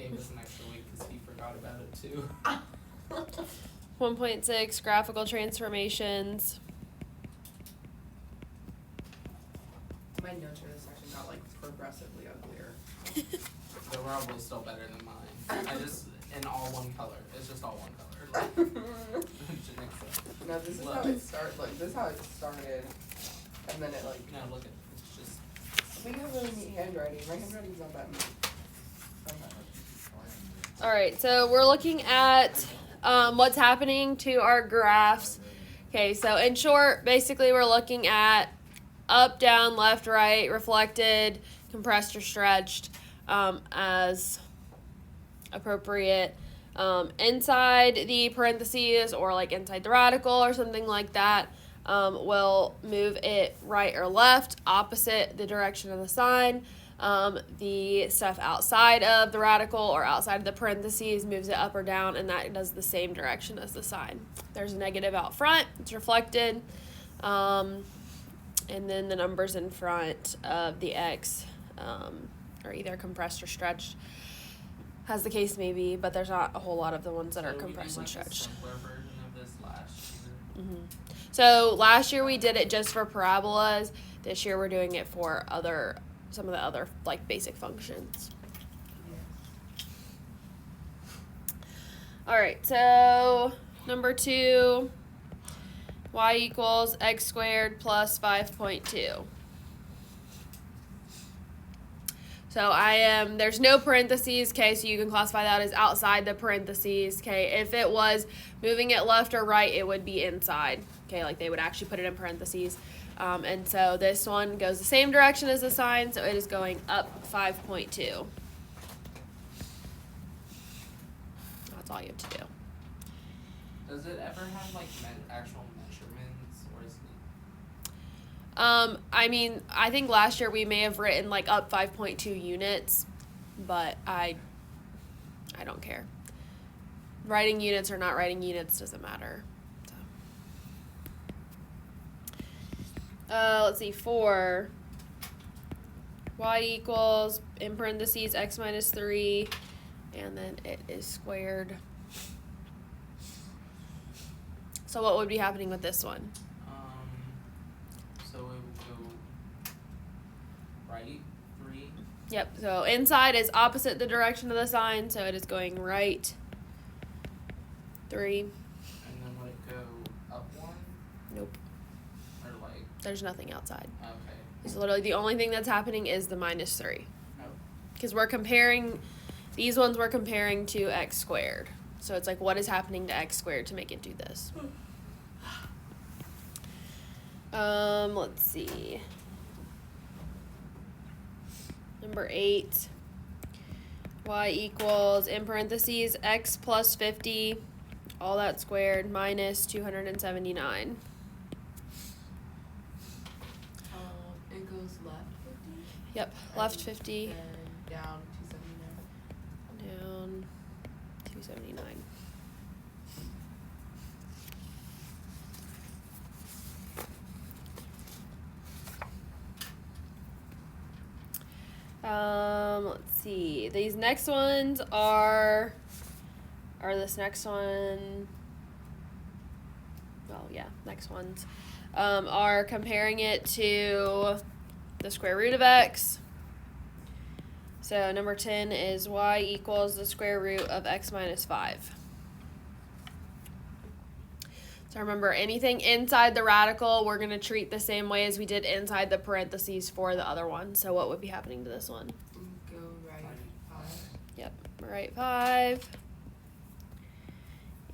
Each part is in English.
gave us an extra week because he forgot about it too. 1.6 Graphical Transformations. My notes for this section got like progressively uglier. They're probably still better than mine. I just, in all one color. It's just all one color. Like, no, this is how it started. Like, this is how it started. And then it, like. No, look at it. It's just. We have really neat handwriting. My handwriting's not that neat. Alright, so we're looking at what's happening to our graphs. Okay, so in short, basically we're looking at up, down, left, right, reflected, compressed or stretched as appropriate. Inside the parentheses or like inside the radical or something like that, we'll move it right or left, opposite the direction of the sign. The stuff outside of the radical or outside of the parentheses moves it up or down, and that does the same direction as the sign. There's a negative out front, it's reflected, and then the numbers in front of the X are either compressed or stretched, as the case may be, but there's not a whole lot of the ones that are compressed and stretched. A simpler version of this last year. Mm-hmm. So last year we did it just for parabolas. This year we're doing it for some of the other like basic functions. All right, so number 2, y equals x squared plus 5.2. So there's no parentheses, okay, so you can classify that as outside the parentheses, okay. If it was moving it left or right, it would be inside, okay, like they would actually put it in parentheses. And so this one goes the same direction as the sign, so it is going up 5.2. That's all you have to do. Does it ever have like actual measurements, or is it? I mean, I think last year we may have written like up 5.2 units, but I don't care. Writing units or not writing units doesn't matter. Let's see, 4, y equals, in parentheses, x minus 3, and then it is squared. So what would be happening with this one? So it would go right 3. Yep, so inside is opposite the direction of the sign, so it is going right 3. And then would it go up 1? Nope. Or like? There's nothing outside. Okay. It's literally the only thing that's happening is the minus 3. Oh. Because we're comparing, these ones we're comparing to x squared. So it's like, what is happening to x squared to make it do this? Let's see. Number 8. Y equals, in parentheses, x plus 50, all that squared, minus 279. It goes left 50? Yep, left 50. And down 279. Down 279. Let's see. These next ones are this next one. Well, yeah, next ones are comparing it to the square root of x. So number 10 is y equals the square root of x minus 5. So remember, anything inside the radical, we're going to treat the same way as we did inside the parentheses for the other one. So what would be happening to this one? Go right 5. Yep, right 5.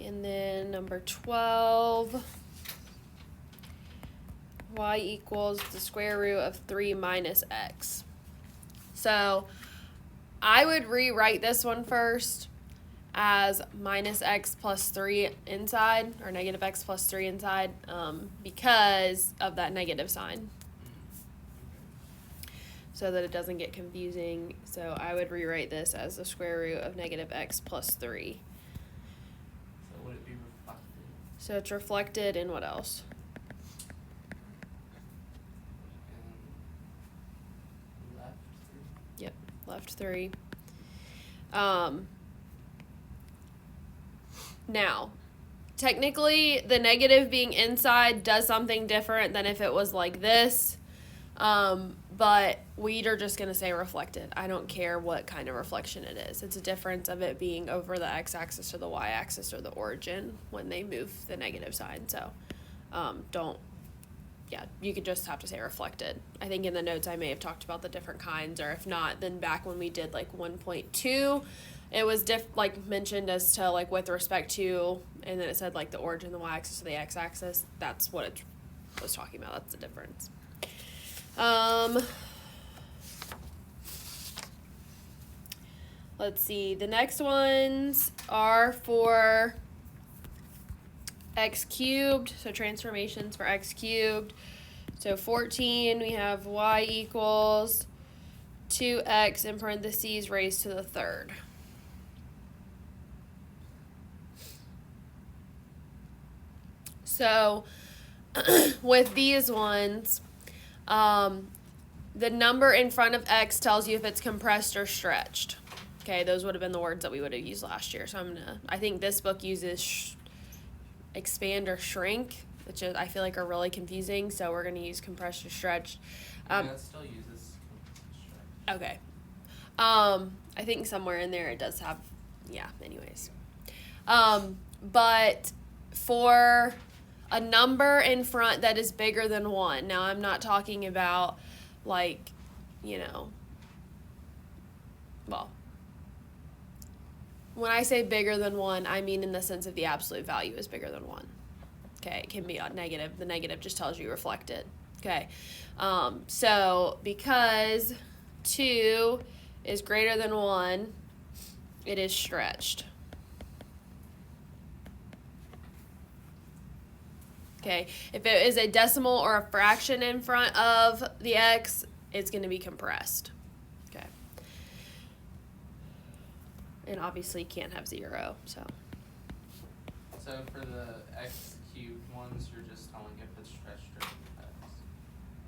And then number 12, y equals the square root of 3 minus x. So I would rewrite this one first as minus x plus 3 inside, or negative x plus 3 inside, because of that negative sign, so that it doesn't get confusing. So I would rewrite this as the square root of negative x plus 3. So would it be reflected? So it's reflected in what else? And left 3? Yep, left 3. Now, technically, the negative being inside does something different than if it was like this. But we are just going to say reflected. I don't care what kind of reflection it is. It's a difference of it being over the x-axis or the y-axis or the origin when they move the negative sign. So you could just have to say reflected. I think in the notes I may have talked about the different kinds, or if not, then back when we did like 1.2, it was mentioned as to like with respect to, and then it said like the origin, the y-axis, or the x-axis. That's what it was talking about. That's the difference. Let's see. The next ones are for x cubed, so transformations for x cubed. So 14, we have y equals 2x in parentheses raised to the third. So with these ones, the number in front of x tells you if it's compressed or stretched. Okay, those would have been the words that we would have used last year. So I think this book uses expand or shrink, which I feel like are really confusing. So we're going to use compressed or stretched. It still uses stretch. Okay. I think somewhere in there it does have, anyways. But for a number in front that is bigger than 1, now I'm not talking about like, when I say bigger than 1, I mean in the sense of the absolute value is bigger than 1. Okay, it can be a negative. The negative just tells you reflected. Okay, so because 2 is greater than 1, it is stretched. Okay, if it is a decimal or a fraction in front of the x, it's going to be compressed. Okay. And obviously can't have 0, so. So for the x cubed ones, you're just telling if it's stretched or compressed.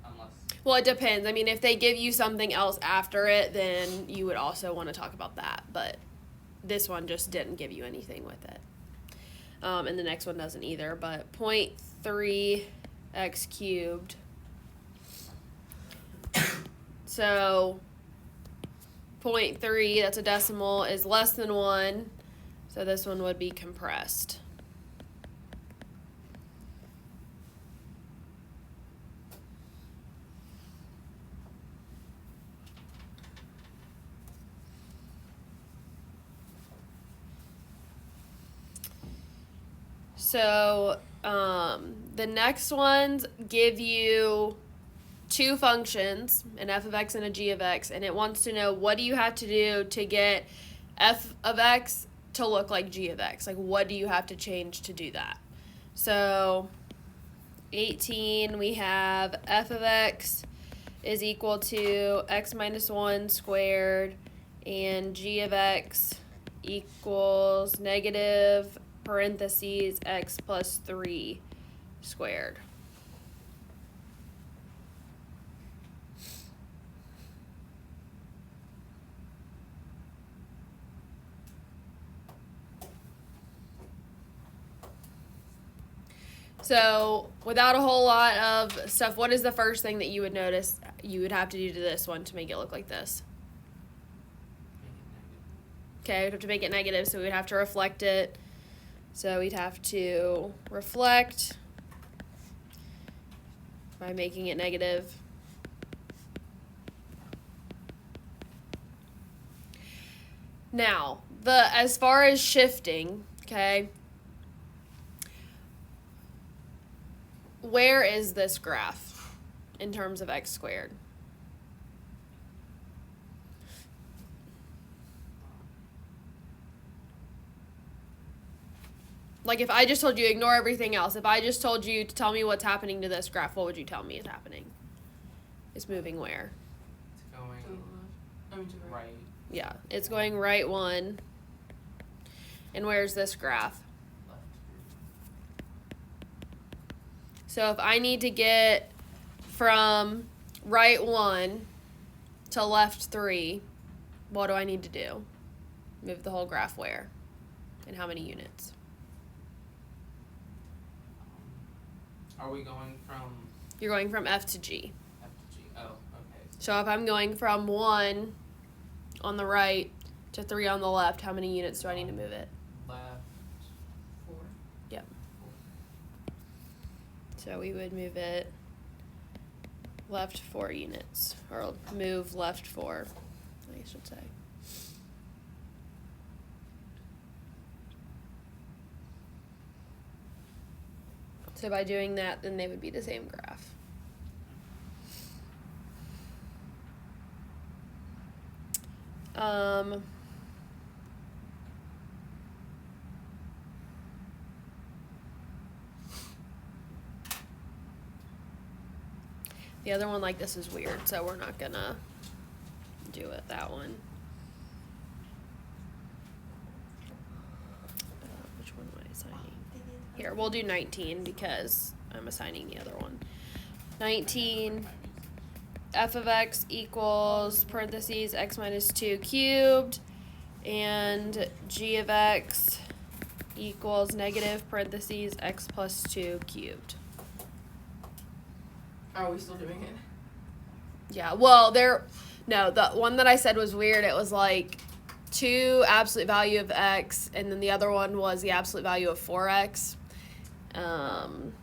Unless. Well, it depends. I mean, if they give you something else after it, then you would also want to talk about that. But this one just didn't give you anything with it. And the next one doesn't either, but 0.3 x cubed. So 0.3, that's a decimal, is less than 1. So this one would be compressed. So the next ones give you 2 functions, an f of x and a g of x, and it wants to know what do you have to do to get f of x to look like g of x. Like, what do you have to change to do that? So 18, we have f of x is equal to x minus 1 squared, and g of x equals negative parentheses x plus 3 squared. So without a whole lot of stuff, what is the first thing that you would notice you would have to do to this one to make it look like this? Okay, we'd have to make it negative, so we'd have to reflect it. So we'd have to reflect by making it negative. Now, as far as shifting, okay, where is this graph in terms of x squared? Like, if I just told you ignore everything else, if I just told you to tell me what's happening to this graph, what would you tell me is happening? It's moving where? It's going right. Yeah, it's going right 1. And where's this graph? Left. So if I need to get from right 1 to left 3, what do I need to do? Move the whole graph where? And how many units? Are we going from You're going from F to G. F to G? Oh, okay. So if I'm going from 1 on the right to 3 on the left, how many units do I need to move it? Left. 4. Yep. So we would move it left 4 units, or move left 4, I should say. So by doing that, then they would be the same graph. The other one like this is weird, so we're not gonna do it, that one. Which one am I assigning? Here, we'll do 19 because I'm assigning the other one. 19, f of x equals, parentheses, x minus 2 cubed, and g of x equals negative, parentheses, x plus 2 cubed. Are we still doing it? Yeah, well, no, the one that I said was weird. It was like 2 absolute value of x, and then the other one was the absolute value of 4x. And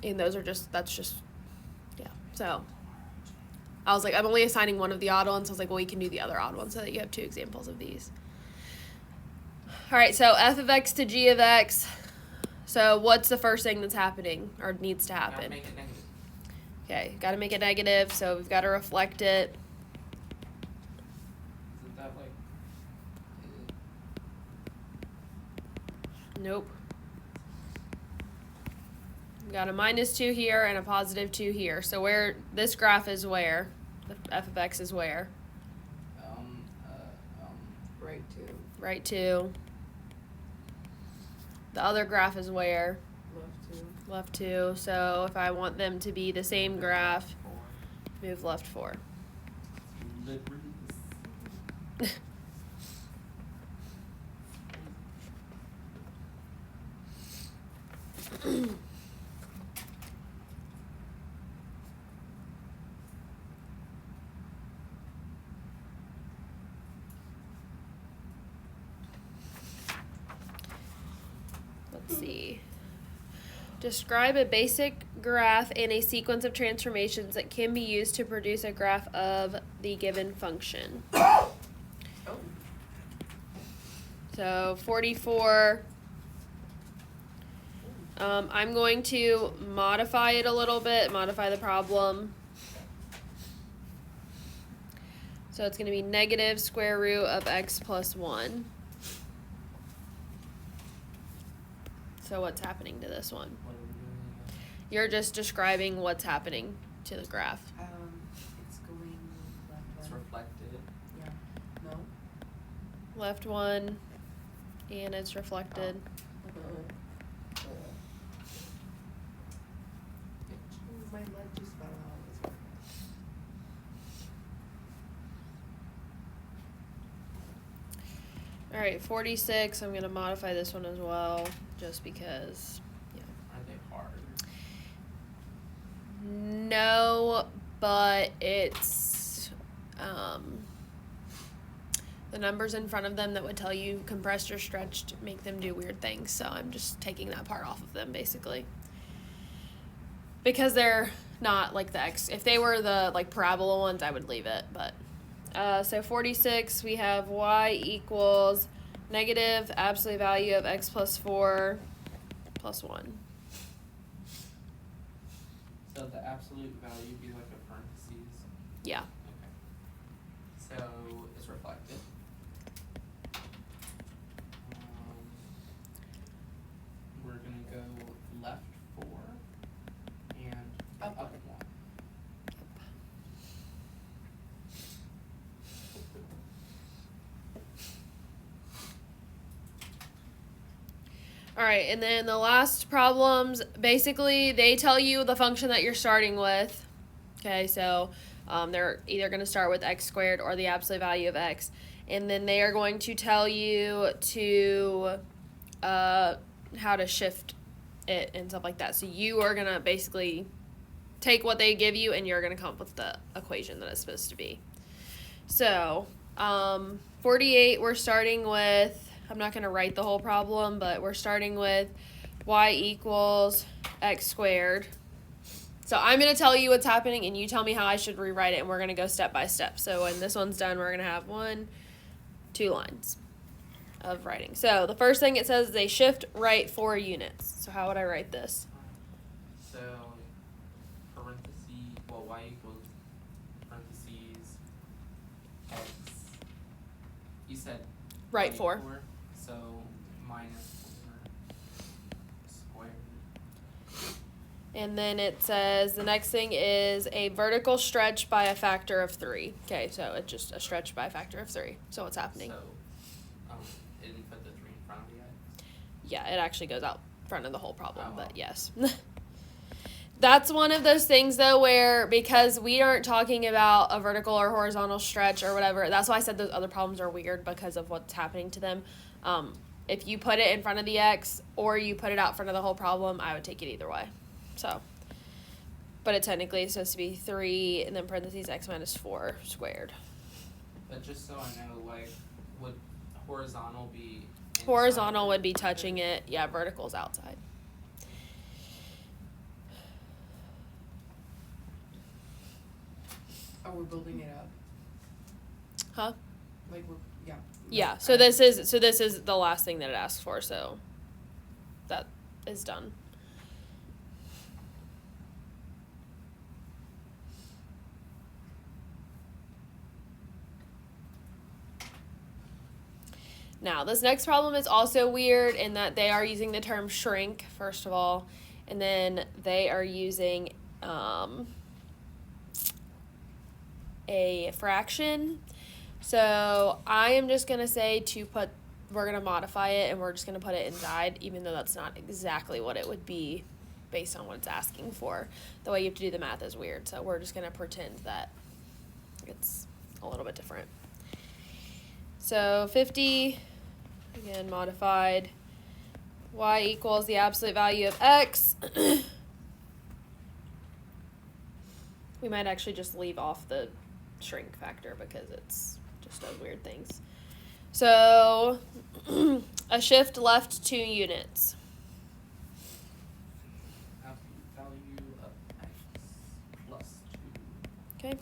that's just, yeah. So I was like, I'm only assigning one of the odd ones. So I was like, well, you can do the other odd one so that you have 2 examples of these. All right, so f of x to g of x. So what's the first thing that's happening or needs to happen? Gotta make it negative. Okay, got to make it negative, so we've got to reflect it. Isn't that like? Nope. We've got a minus 2 here and a positive 2 here. So where this graph is where? The f of x is where? Right 2. Right 2. The other graph is where? Left 2. Left 2. So if I want them to be the same graph, move left 4. Let's see. Describe a basic graph and a sequence of transformations that can be used to produce a graph of the given function. Oh. So 44, I'm going to modify it a little bit, modify the problem. So it's going to be negative square root of x plus 1. So what's happening to this one? What are we doing again? You're just describing what's happening to the graph. It's going left. It's reflected. Yeah. No. Left 1, and it's reflected. My leg just fell out. All right, 46, I'm going to modify this one as well, just because, Are they hard? no, but it's, the numbers in front of them that would tell you compressed or stretched make them do weird things, so I'm just taking that part off of them, basically. Because they're not like the x. If they were the, like, parabola ones, I would leave it, but... So 46, we have y equals negative absolute value of x plus 4 plus 1. So the absolute value be like a parentheses. Yeah. Okay. So it's reflected. We're gonna go left 4 and Up up 1. All right, and then the last problems, basically they tell you the function that you're starting with. Okay, so they're either going to start with x squared or the absolute value of x. and then they are going to tell you to how to shift it and stuff like that. So you are going to basically take what they give you and you're going to come up with the equation that it's supposed to be. So 48, we're starting with, I'm not going to write the whole problem, but we're starting with y equals x squared. So I'm going to tell you what's happening and you tell me how I should rewrite it, and we're going to go step by step. So when this one's done, we're going to have 2 lines of writing. So the first thing it says is they shift right 4 units. So how would I write this? So parentheses, well, y equals parentheses x. You said Right 4. So minus 4 squared. And then it says the next thing is a vertical stretch by a factor of 3. Okay, so it's just a stretch by a factor of 3. So what's happening? So it didn't put the 3 in front of the x. Yeah, it actually goes out front of the whole problem, Oh, well. but yes. That's one of those things, though, where because we aren't talking about a vertical or horizontal stretch or whatever, that's why I said those other problems are weird because of what's happening to them. If you put it in front of the x or you put it out front of the whole problem, I would take it either way. So, but it technically is supposed to be 3 and then parentheses x minus 4 squared. But just so I know, like, would horizontal be inside Horizontal or would be outside? touching it. Yeah, vertical's outside. Oh, we're building it up. Huh? Like we're Yeah, so this is the last thing that it asks for, so that is done. Now, this next problem is also weird in that they are using the term shrink, first of all, and then they are using a fraction. So I am just going to say we're going to modify it and we're just going to put it inside, even though that's not exactly what it would be based on what it's asking for. The way you have to do the math is weird, so we're just going to pretend that it's a little bit different. So 50, again, modified, y equals the absolute value of x. We might actually just leave off the shrink factor because it's just does weird things. So a shift left 2 units. Absolute value of x plus 2. Okay.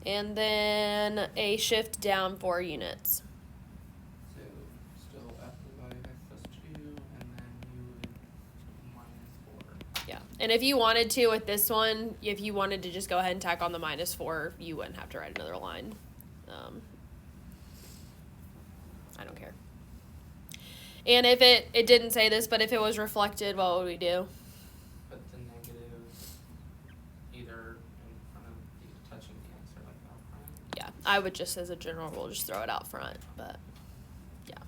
And then a shift down 4 units. So still absolute value of x plus 2, and then you would minus 4. Yeah. And if you wanted to with this one, if you wanted to just go ahead and tack on the minus 4, you wouldn't have to write another line. I don't care. And if it didn't say this, but if it was reflected, what would we do? Put the negative either in front of touching the x or like out front. Yeah, I would just, as a general rule, just throw it out front, but yeah.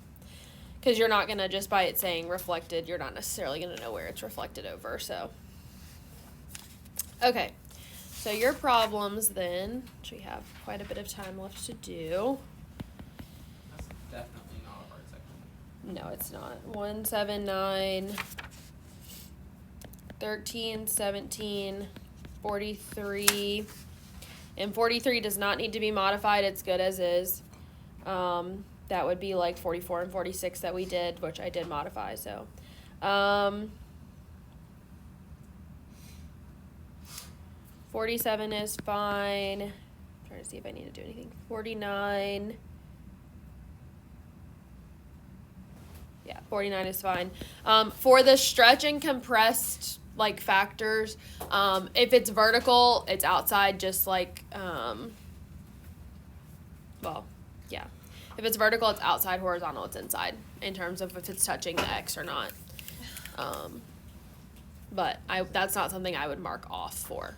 Because you're not going to, just by it saying reflected, you're not necessarily going to know where it's reflected over, so. Okay, so your problems then, which we have quite a bit of time left to do. That's definitely not a hard section. No, it's not. 1, 7, 9, 13, 17, 43. And 43 does not need to be modified. It's good as is. That would be like 44 and 46 that we did, which I did modify. So, 47 is fine. I'm trying to see if I need to do anything. 49. Yeah, 49 is fine. For the stretch and compressed like factors, if it's vertical, it's outside, just like well, yeah. If it's vertical, it's outside. Horizontal, it's inside in terms of if it's touching the x or not. But that's not something I would mark off for.